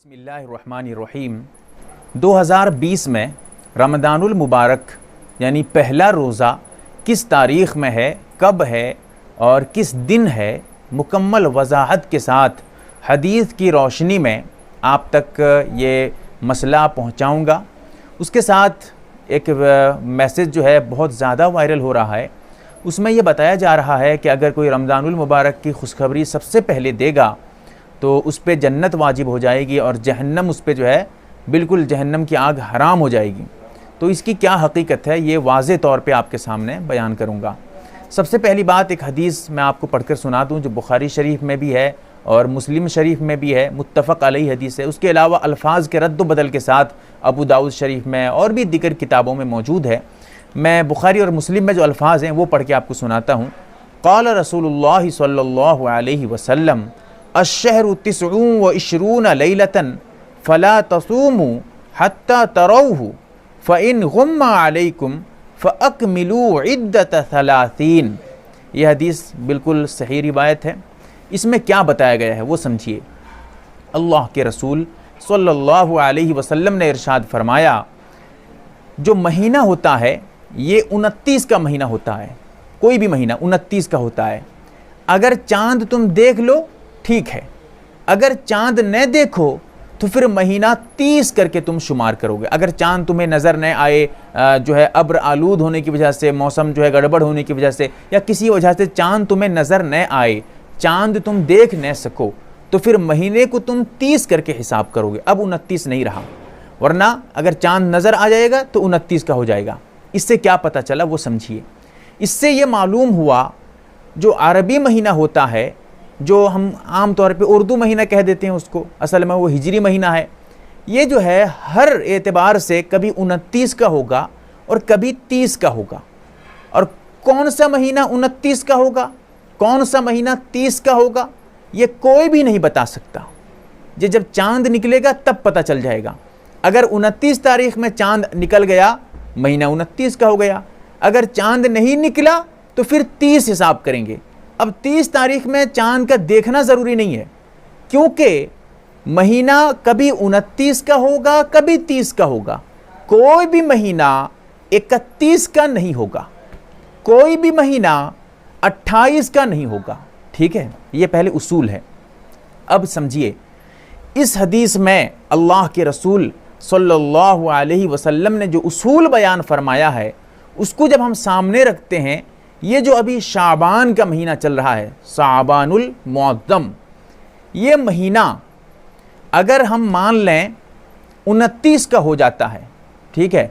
बिस्मिल्लाहिर्रहमानिर्रहीम। 2020 में रमज़ानुल मुबारक यानी पहला रोज़ा किस तारीख़ में है, कब है और किस दिन है, मुकम्मल वजाहत के साथ हदीस की रोशनी में आप तक ये मसला पहुंचाऊंगा। उसके साथ एक मैसेज जो है बहुत ज़्यादा वायरल हो रहा है। उसमें ये बताया जा रहा है कि अगर कोई रमज़ानुल मुबारक की खुशखबरी सबसे पहले देगा तो उस पर जन्नत वाजिब हो जाएगी और जहन्नम उस पर जो है बिल्कुल जहन्नम की आग हराम हो जाएगी। तो इसकी क्या हकीकत है ये वाज़े तौर पे आपके सामने बयान करूँगा। सबसे पहली बात, एक हदीस मैं आपको पढ़कर सुना दूँ जो बुखारी शरीफ में भी है और मुस्लिम शरीफ में भी है, मुत्तफ़क़ अलैहि हदीस है। उसके अलावा अल्फाज के रद्द बदल के साथ अबू दाऊद शरीफ में और भी दीगर किताबों में मौजूद है। मैं बुखारी और मुस्लिम में जो अल्फाज हैं वो पढ़ के आपको सुनाता हूँ। क़ाल रसूलुल्लाह सल्लल्लाहु अलैहि वसल्लम अश्शहरु तिस्ऊन व इश्रून लैलतन फला तसूमू हत्ता तरौहु फ़इन गुम्मा अलैकुम फ़अकमिलू इद्दत सलासीन। यह हदीस बिल्कुल सही रिवायत है। इसमें क्या बताया गया है वो समझिए। अल्लाह के रसूल सल्लल्लाहु अलैहि वसल्लम ने इरशाद फरमाया, जो महीना होता है ये 29 का महीना होता है। कोई भी महीना 29 का होता है। अगर चांद तुम देख लो ठीक है, अगर चांद न देखो तो फिर महीना 30 करके तुम शुमार करोगे। अगर चांद तुम्हें नज़र न आए, जो है अब्र आलूद होने की वजह से, मौसम जो है गड़बड़ होने की वजह से या किसी वजह से चांद तुम्हें नज़र न आए, चांद तुम देख न सको, तो फिर महीने को तुम 30 करके हिसाब करोगे। अब 29 नहीं रहा, वरना अगर चांद नज़र आ जाएगा तो 29 का हो जाएगा। इससे क्या पता चला वो समझिए। इससे ये मालूम हुआ जो अरबी महीना होता है, जो हम आम तौर पे उर्दू महीना कह देते हैं उसको, असल में वो हिजरी महीना है। ये जो है हर एतबार से कभी 29 का होगा और कभी 30 का होगा। और कौन सा महीना 29 का होगा, कौन सा महीना 30 का होगा, ये कोई भी नहीं बता सकता। ये जब चांद निकलेगा तब पता चल जाएगा। अगर 29 तारीख में चांद निकल गया, महीना 29 का हो गया। अगर चांद नहीं निकला तो फिर 30 हिसाब करेंगे। अब 30 तारीख में चांद का देखना ज़रूरी नहीं है, क्योंकि महीना कभी 29 का होगा, कभी 30 का होगा। कोई भी महीना 31 का नहीं होगा, कोई भी महीना 28 का नहीं होगा। ठीक है, ये पहले उसूल है। अब समझिए, इस हदीस में अल्लाह के रसूल सल्लल्लाहु अलैहि वसल्लम ने जो उसूल बयान फरमाया है उसको जब हम सामने रखते हैं, ये जो अभी शाबान का महीना चल रहा है, शाबानुल मुअज़्ज़म, ये महीना अगर हम मान लें 29 का हो जाता है, ठीक है।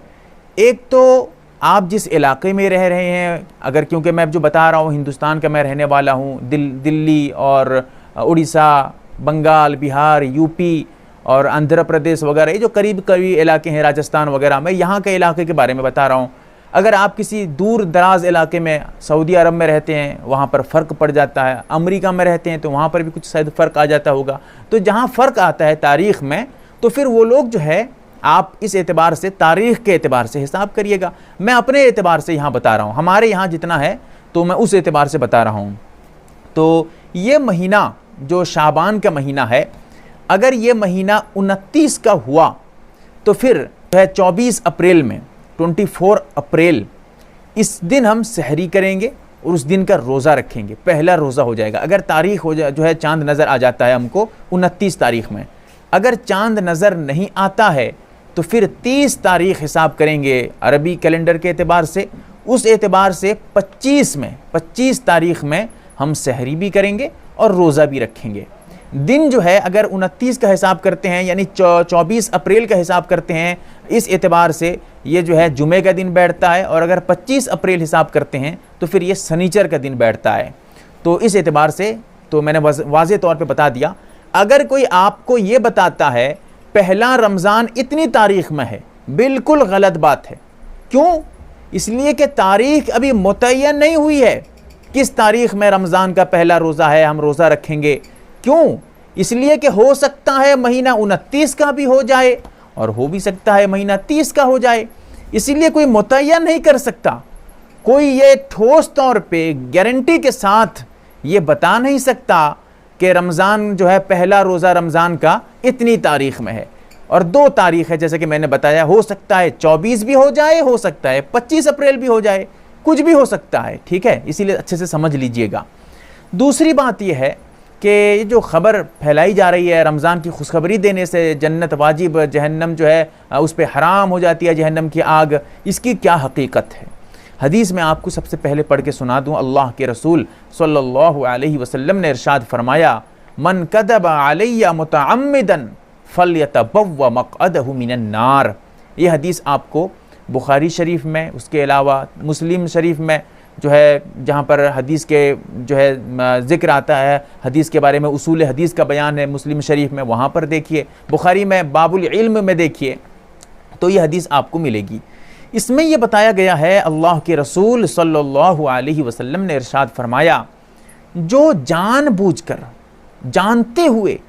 एक तो आप जिस इलाके में रह रहे हैं, अगर क्योंकि मैं जो बता रहा हूँ हिंदुस्तान का मैं रहने वाला हूँ, दिल्ली और उड़ीसा, बंगाल, बिहार, यूपी और आंध्र प्रदेश वगैरह, ये जो करीब करीब इलाके हैं, राजस्थान वगैरह में, यहाँ के इलाके के बारे में बता रहा हूँ। अगर आप किसी दूर दराज इलाके में सऊदी अरब में रहते हैं, वहाँ पर फ़र्क पड़ जाता है। अमेरिका में रहते हैं तो वहाँ पर भी कुछ शायद फ़र्क आ जाता होगा। तो जहाँ फ़र्क आता है तारीख़ में, तो फिर वो लोग जो है, आप इस एतबार से, तारीख़ के एतबार से हिसाब करिएगा। मैं अपने एतबार से यहाँ बता रहा हूँ, हमारे यहाँ जितना है तो मैं उस एतबार से बता रहा हूँ। तो ये महीना जो शाबान का महीना है, अगर ये महीना 29 का हुआ तो फिर जो है 24 अप्रैल में, 24 अप्रैल, इस दिन हम सहरी करेंगे और उस दिन का रोज़ा रखेंगे। पहला रोज़ा हो जाएगा। अगर तारीख़ हो जाए, जो है चांद नज़र आ जाता है हमको 29 तारीख़ में, अगर चांद नज़र नहीं आता है तो फिर 30 तारीख़ हिसाब करेंगे अरबी कैलेंडर के एतबार से। उस एतबार से 25 तारीख़ में हम सहरी भी करेंगे और रोज़ा भी रखेंगे। दिन जो है अगर 29 का हिसाब करते हैं, यानी 24 अप्रैल का हिसाब करते हैं, इस एतबार से ये जो है जुमे का दिन बैठता है। और अगर 25 अप्रैल हिसाब करते हैं तो फिर ये शनिचर का दिन बैठता है। तो इस एतबार से तो मैंने वाज़े तौर पे बता दिया। अगर कोई आपको ये बताता है पहला रमज़ान इतनी तारीख़ में है, बिल्कुल गलत बात है। क्यों? इसलिए कि तारीख़ अभी मुतय्यन नहीं हुई है किस तारीख़ में रमज़ान का पहला रोज़ा है, हम रोज़ा रखेंगे। क्यों? इसलिए कि हो सकता है महीना 29 का भी हो जाए और हो भी सकता है महीना 30 का हो जाए। इसीलिए कोई मुतय्यन नहीं कर सकता, कोई ये ठोस तौर पे गारंटी के साथ ये बता नहीं सकता कि रमज़ान जो है पहला रोज़ा रमज़ान का इतनी तारीख़ में है, और 2 तारीख़ है जैसे कि मैंने बताया, हो सकता है 24 भी हो जाए, हो सकता है 25 अप्रैल भी हो जाए, कुछ भी हो सकता है, ठीक है, इसीलिए अच्छे से समझ लीजिएगा। दूसरी बात यह है कि ये जो ख़बर फैलाई जा रही है रमज़ान की खुशखबरी देने से जन्नत वाजिब, जहन्नम जो है उस पर हराम हो जाती है, जहन्नम की आग, इसकी क्या हकीकत है? हदीस में आपको सबसे पहले पढ़ के सुना दूँ। अल्लाह के रसूल सल्लल्लाहु अलैहि वसल्लम ने इरशाद फरमाया, मन कदब अलैया मुतअम्मिदन फल्यतबव्व मक़अदहु मिनन नार। ये हदीस आपको बुखारी शरीफ में, उसके अलावा मुस्लिम शरीफ में जो है, जहाँ पर हदीस के जो है ज़िक्र आता है, हदीस के बारे में उसूल हदीस का बयान है, मुस्लिम शरीफ में वहाँ पर देखिए, बुखारी में बाबुल इल्म में देखिए, तो ये हदीस आपको मिलेगी। इसमें यह बताया गया है, अल्लाह के रसूल सल्लल्लाहु अलैहि वसल्लम ने इरशाद फरमाया, जो जानबूझकर, जानते हुए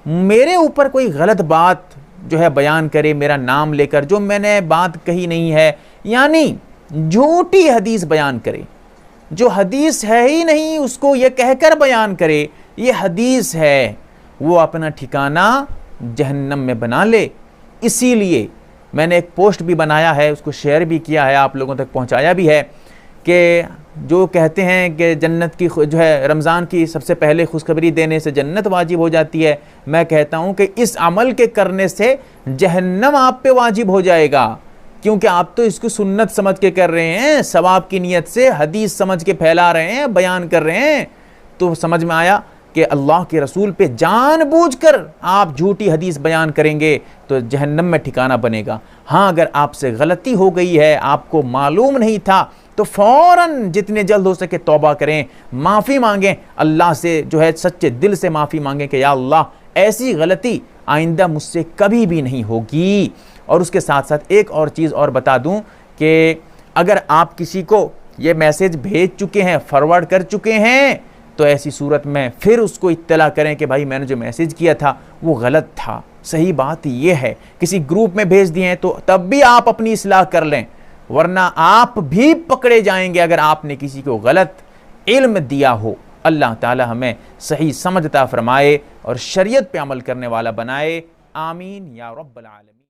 मेरे ऊपर कोई गलत बात जो है बयान करे, मेरा नाम लेकर, जो मैंने बात कही नहीं है, यानी झूठी हदीस बयान करे, जो हदीस है ही नहीं उसको ये कहकर बयान करे ये हदीस है, वो अपना ठिकाना जहन्नम में बना ले। इसीलिए मैंने एक पोस्ट भी बनाया है, उसको शेयर भी किया है, आप लोगों तक पहुंचाया भी है, कि जो कहते हैं कि जन्नत की जो है रमज़ान की सबसे पहले खुशखबरी देने से जन्नत वाजिब हो जाती है, मैं कहता हूं कि इस अमल के करने से जहन्नम आप पे वाजिब हो जाएगा, क्योंकि आप तो इसको सुन्नत समझ के कर रहे हैं, सवाब की नीयत से हदीस समझ के फैला रहे हैं, बयान कर रहे हैं। तो समझ में आया कि अल्लाह के रसूल पे जानबूझकर आप झूठी हदीस बयान करेंगे तो जहन्नम में ठिकाना बनेगा। हाँ, अगर आपसे गलती हो गई है, आपको मालूम नहीं था, तो फ़ौरन जितने जल्द हो सके तौबा करें, माफ़ी मांगें अल्लाह से, जो है सच्चे दिल से माफ़ी मांगें कि या अल्लाह ऐसी गलती आइंदा मुझसे कभी भी नहीं होगी। और उसके साथ साथ एक और चीज़ और बता दूं कि अगर आप किसी को ये मैसेज भेज चुके हैं, फॉरवर्ड कर चुके हैं, तो ऐसी सूरत में फिर उसको इत्तला करें कि भाई मैंने जो मैसेज किया था वो गलत था। सही बात ये है, किसी ग्रुप में भेज दिए हैं तो तब भी आप अपनी इस्लाह कर लें, वरना आप भी पकड़े जाएंगे अगर आपने किसी को गलत इल्म दिया हो। अल्लाह ताला हमें सही समझ अता फरमाए और शरीयत पे अमल करने वाला बनाए। आमीन या रब्बल आलमीन।